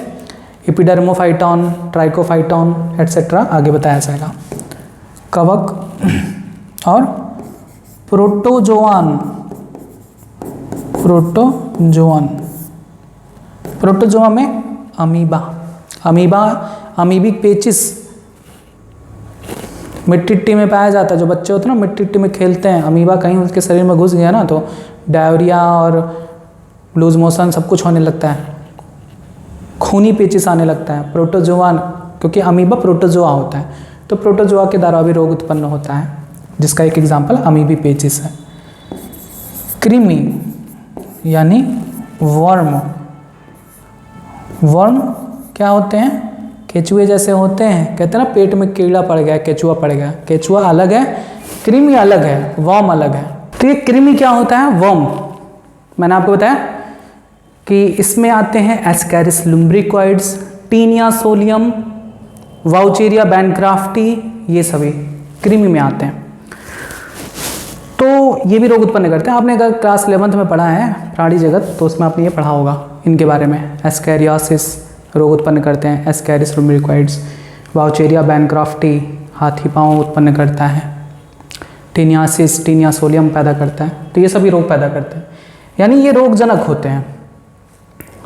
एपिडर्मोफाइटॉन, ट्राइकोफाइटॉन एटसेट्रा आगे बताया जाएगा। कवक और प्रोटोजोआन, प्रोटोजोआ में अमीबिक पेचिस मिट्टी में पाया जाता है। जो बच्चे होते हैं ना मिट्टी में खेलते हैं, अमीबा कहीं उसके शरीर में घुस गया ना तो डायरिया और लूज मोशन सब कुछ होने लगता है, खूनी पेचिस आने लगता है। प्रोटोजोआन, क्योंकि अमीबा प्रोटोजोआ होता है तो प्रोटोजोआ के द्वारा भी रोग उत्पन्न होता है, जिसका एक एग्जाम्पल अमीबी पेचिस है। कृमि यानी वर्म, वर्म क्या होते हैं? केचुए जैसे होते हैं। कहते हैं ना पेट में कीड़ा पड़ गया, केचुआ पड़ गया। केचुआ अलग है, कृमि अलग है, वर्म अलग है। तो ये कृमि क्या होता है? वर्म। मैंने आपको बताया कि इसमें आते हैं ascaris lumbricoides, taenia solium, wuchereria bancrofti, ये सभी कृमि में आते हैं। तो ये भी रोग उत्पन्न करते हैं। आपने अगर क्लास 11th में पढ़ा है प्राणी जगत तो उसमें आपने ये पढ़ा होगा इनके बारे में। एस्कैरियासिस रोग उत्पन्न करते हैं, एस्कैरिस लुम्ब्रिकॉइड्स। वाउचेरिया बैनक्राफ्टी हाथी पाँव उत्पन्न करता है। टीनियासिस टीनिया सोलियम पैदा करता है। तो ये सभी रोग पैदा करते हैं, यानी ये रोगजनक होते हैं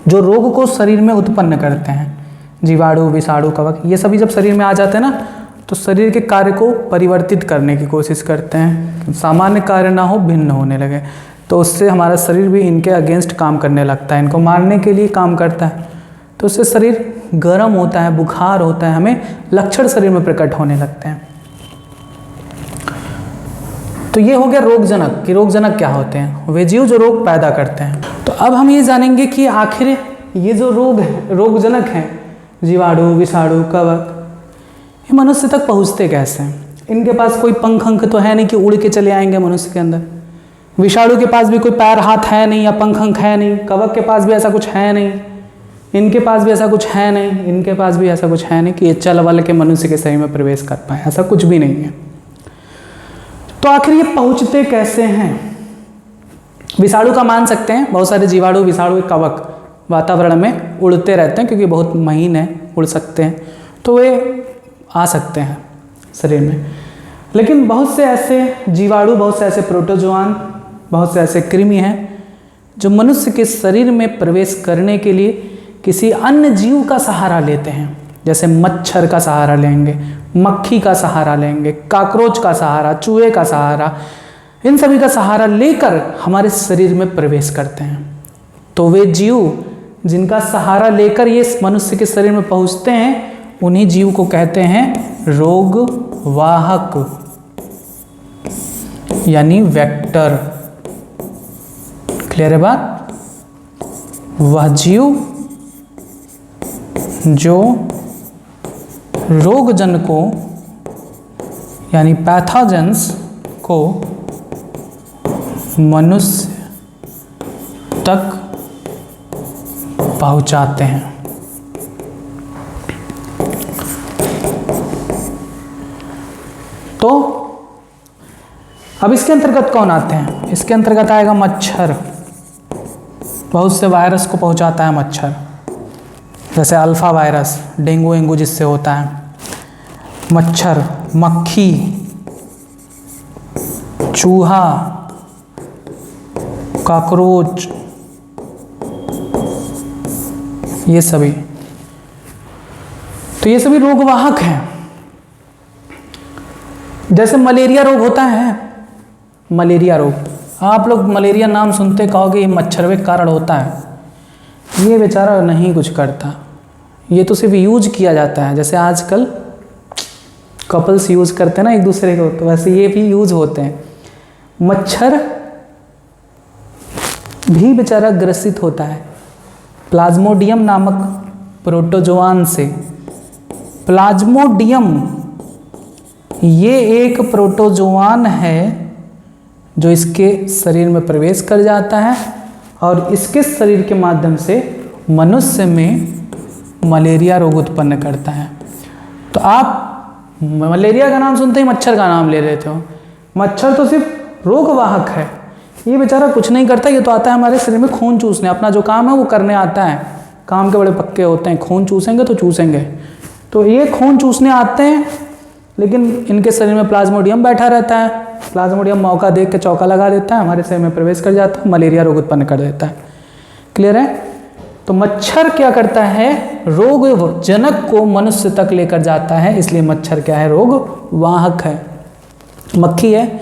जो रोग को शरीर में उत्पन्न करते हैं। जीवाणु, विषाणु, कवक, ये सभी जब शरीर में आ जाते हैं ना तो शरीर के कार्य को परिवर्तित करने की कोशिश करते हैं, सामान्य कार्य ना हो, भिन्न होने लगे। तो उससे हमारा शरीर भी इनके अगेंस्ट काम करने लगता है, इनको मारने के लिए काम करता है। तो उससे शरीर गर्म होता है, बुखार होता है, हमें लक्षण शरीर में प्रकट होने लगते हैं। तो ये हो गया रोगजनक कि रोगजनक क्या होते हैं, वे जीव जो रोग पैदा करते हैं। तो अब हम ये जानेंगे कि आखिर ये जो रोग है, रोगजनक हैं, जीवाणु, विषाणु, कवक, ये मनुष्य तक पहुँचते कैसे हैं? इनके पास कोई पंख अंख तो है नहीं कि उड़ के चले आएंगे मनुष्य के अंदर। विषाणु के पास भी कोई पैर हाथ है नहीं या पंख अंख है नहीं। कवक के पास भी ऐसा कुछ है नहीं, इनके पास भी ऐसा कुछ है नहीं, इनके पास भी ऐसा कुछ है नहीं कि ये चल वल के मनुष्य के शरीर में प्रवेश कर पाए, ऐसा कुछ भी नहीं है। तो आखिर ये पहुँचते कैसे हैं? विषाणु का मान सकते हैं, बहुत सारे जीवाणु, विषाणु, कवक वातावरण में उड़ते रहते हैं क्योंकि बहुत महीन है, उड़ सकते हैं, तो वे आ सकते हैं शरीर में। लेकिन बहुत से ऐसे जीवाणु, बहुत से ऐसे प्रोटोजोआन, बहुत से ऐसे कृमि हैं जो मनुष्य के शरीर में प्रवेश करने के लिए किसी अन्य जीव का सहारा लेते हैं। जैसे मच्छर का सहारा लेंगे, मक्खी का सहारा लेंगे, काकरोच का सहारा, चूहे का सहारा, इन सभी का सहारा लेकर हमारे शरीर में प्रवेश करते हैं। तो वे जीव जिनका सहारा लेकर ये मनुष्य के शरीर में पहुंचते हैं, उन्हीं जीव को कहते हैं रोगवाहक यानी वेक्टर। क्लियर है बात? वह जीव जो रोगजन को यानी पैथोजेंस को मनुष्य तक पहुंचाते हैं। तो अब इसके अंतर्गत कौन आते हैं? इसके अंतर्गत आएगा मच्छर। बहुत से वायरस को पहुंचाता है मच्छर, जैसे अल्फा वायरस, डेंगू वेंगू जिससे होता है। मच्छर, मक्खी, चूहा, कॉकरोच, ये सभी, तो ये सभी रोगवाहक हैं। जैसे मलेरिया रोग होता है, मलेरिया रोग, आप लोग मलेरिया नाम सुनते कहोगे ये मच्छर के कारण होता है। ये बेचारा नहीं कुछ करता, ये तो सिर्फ यूज किया जाता है। जैसे आजकल कपल्स यूज करते हैं ना एक दूसरे को, तो वैसे ये भी यूज होते हैं। मच्छर भी बेचारा ग्रसित होता है प्लाज्मोडियम नामक प्रोटोजोआन से। प्लाज्मोडियम ये एक प्रोटोजोआन है जो इसके शरीर में प्रवेश कर जाता है और इसके शरीर के माध्यम से मनुष्य में मलेरिया रोग उत्पन्न करता है। तो आप मलेरिया का नाम सुनते ही मच्छर का नाम ले लेते हो। मच्छर तो सिर्फ रोगवाहक है, ये बेचारा कुछ नहीं करता, ये तो आता है हमारे शरीर में खून चूसने, अपना जो काम है वो करने आता है। काम के बड़े पक्के होते हैं, खून चूसेंगे तो चूसेंगे। तो ये खून चूसने आते हैं, लेकिन इनके शरीर में प्लाज्मोडियम बैठा रहता है। प्लाज्मोडियम मौका देख के चौका लगा देता है, हमारे शरीर में प्रवेश कर जाता है, मलेरिया रोग उत्पन्न कर देता है। क्लियर है? तो मच्छर क्या करता है, रोग जनक को मनुष्य तक लेकर जाता है, इसलिए मच्छर क्या है, रोग वाहक है। मक्खी है,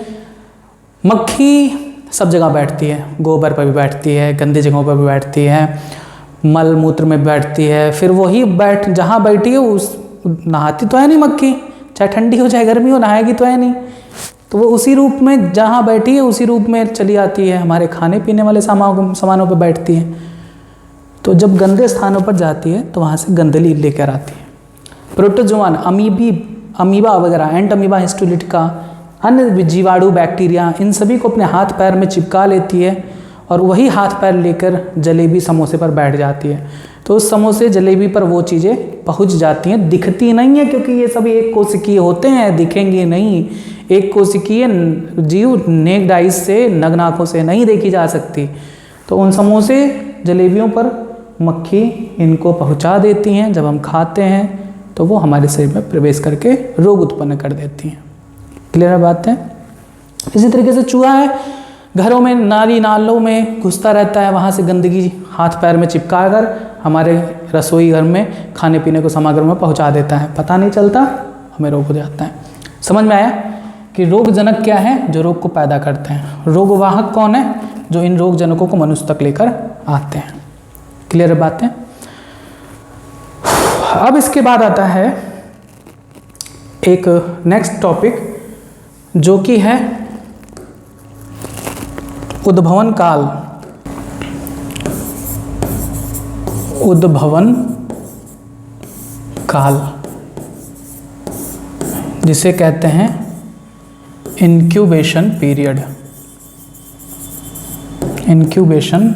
मक्खी सब जगह बैठती है, गोबर पर भी बैठती है, गंदी जगहों पर भी बैठती है, मल मूत्र में बैठती है, फिर वही जहाँ बैठी है उस नहाती तो है नहीं मक्खी, चाहे ठंडी हो चाहे गर्मी हो, नहाएगी तो है नहीं। तो वो उसी रूप में जहाँ बैठी है उसी रूप में चली आती है, हमारे खाने पीने वाले सामानों पर बैठती है। तो जब गंदे स्थानों पर जाती है तो वहाँ से गंदगी लेकर आती है। प्रोटोजोआन, अमीबा वगैरह, एंट अमीबा हिस्टोलिटिका, अन्य जीवाणु, बैक्टीरिया, इन सभी को अपने हाथ पैर में चिपका लेती है और वही हाथ पैर लेकर जलेबी समोसे पर बैठ जाती है। तो उस समोसे जलेबी पर वो चीज़ें पहुंच जाती हैं, दिखती नहीं है क्योंकि ये सभी एक कोशिकीय होते हैं, दिखेंगे नहीं। एक कोशिकीय जीव नेक्ड आइज से, नग्न आँखों से नहीं देखी जा सकती। तो उन समोसे जलेबियों पर मक्खी इनको पहुंचा देती हैं। जब हम खाते हैं तो वो हमारे शरीर में प्रवेश करके रोग उत्पन्न कर देती हैं। क्लियर बात है? इसी तरीके से चूहा है, घरों में नाली नालों में घुसता रहता है, वहाँ से गंदगी हाथ पैर में चिपका कर हमारे रसोई घर में खाने पीने को सामग्री में पहुँचा देता है, पता नहीं चलता, हमें रोग हो जाता है। समझ में आया कि रोग जनक क्या है, जो रोग को पैदा करते हैं। रोगवाहक कौन है, जो इन रोग जनकों को मनुष्य तक लेकर आते हैं। क्लियर बात है? अब इसके बाद आता है एक नेक्स्ट टॉपिक जो कि है उद्भवन काल। उद्भवन काल जिसे कहते हैं इंक्यूबेशन पीरियड। इंक्यूबेशन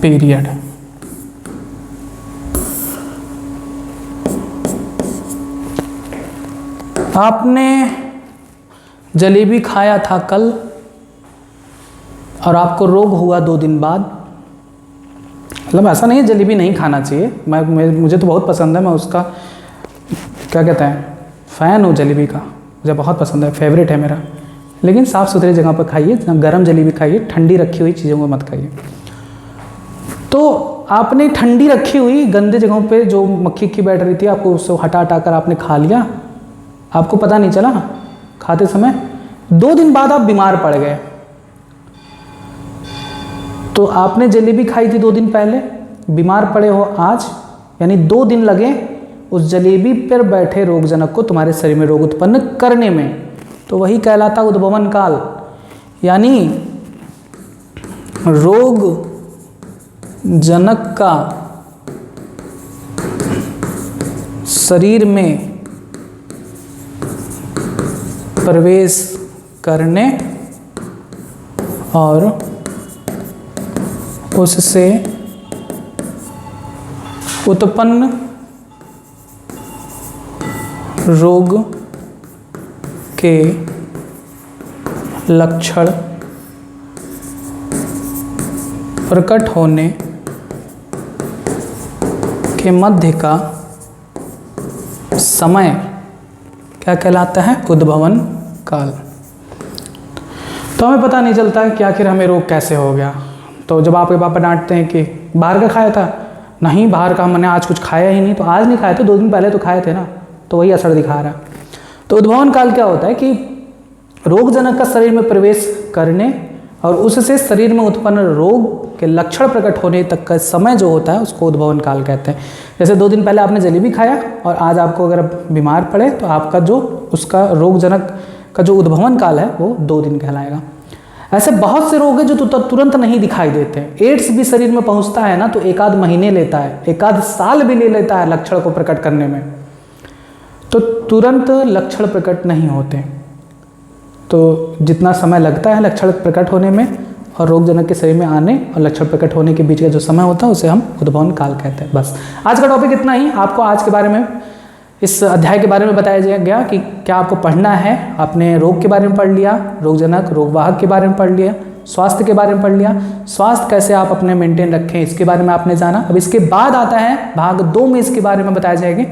पीरियड आपने जलेबी खाया था कल और आपको रोग हुआ 2 दिन बाद। मतलब ऐसा नहीं है जलेबी नहीं खाना चाहिए, मुझे तो बहुत पसंद है, मैं उसका क्या कहते हैं फ़ैन हूँ जलेबी का, मुझे बहुत पसंद है, फेवरेट है मेरा। लेकिन साफ़ सुथरी जगह पर खाइए, गर्म जलेबी खाइए, ठंडी रखी हुई चीज़ों को मत खाइए। तो आपने ठंडी रखी हुई गंदे जगहों पे जो मक्खी की बैठ रही थी, आपको उससे हटा कर आपने खा लिया, आपको पता नहीं चला खाते समय। 2 दिन बाद आप बीमार पड़ गए। तो आपने जलेबी खाई थी 2 दिन पहले, बीमार पड़े हो आज, यानी 2 दिन लगे उस जलेबी पर बैठे रोगजनक को तुम्हारे शरीर में रोग उत्पन्न करने में। तो वही कहलाता उद्भवन काल, यानी रोग जनक का शरीर में प्रवेश करने और उससे उत्पन्न रोग के लक्षण प्रकट होने के मध्य का समय क्या कहलाता है, उद्भवन काल। तो हमें पता नहीं चलता है कि आखिर हमें रोग कैसे हो गया। तो जब आपके पापा डांटते हैं कि बाहर का खाया था, नहीं बाहर का मैंने आज कुछ खाया ही नहीं, तो आज नहीं खाए थे, 2 दिन पहले तो खाए थे ना, तो वही असर दिखा रहा है। तो उद्भवन काल क्या होता है कि रोगजनक का शरीर में प्रवेश करने और उससे शरीर में उत्पन्न रोग के लक्षण प्रकट होने तक का समय जो होता है उसको उद्भवन काल कहते हैं। जैसे 2 दिन पहले आपने जलेबी खाया और आज आपको अगर बीमार पड़े तो आपका जो उसका रोगजनक का जो उद्भवन काल है वो 2 दिन कहलाएगा। ऐसे बहुत से रोग हैं जो तुरंत नहीं दिखाई देते। एड्स भी शरीर में पहुंचता है ना तो 1 आध महीने लेता है, 1 आध साल भी ले लेता है लक्षण को प्रकट करने में, तो तुरंत लक्षण प्रकट नहीं होते। तो जितना समय लगता है लक्षण प्रकट होने में और रोगजनक के शरीर में आने और लक्षण प्रकट होने के बीच का जो समय होता है उसे हम उद्भवन काल कहते हैं। बस आज का टॉपिक इतना ही। आपको आज के बारे में इस अध्याय के बारे में बताया गया कि क्या आपको पढ़ना है। आपने रोग के बारे में पढ़ लिया, रोगजनक रोगवाहक के बारे में पढ़ लिया, स्वास्थ्य के बारे में पढ़ लिया, स्वास्थ्य कैसे आप अपने मेंटेन रखें इसके बारे में आपने जाना। अब इसके बाद आता है भाग 2 में इसके बारे में बताया जाएगा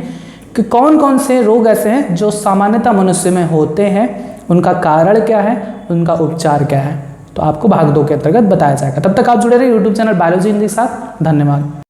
कि कौन कौन से रोग ऐसे हैं जो सामान्यतः मनुष्य में होते हैं, उनका कारण क्या है, उनका उपचार क्या है। तो आपको भाग 2 के अंतर्गत बताया जाएगा। तब तक आप जुड़े रहिए यूट्यूब चैनल बायोलॉजी हिंदी के साथ। धन्यवाद।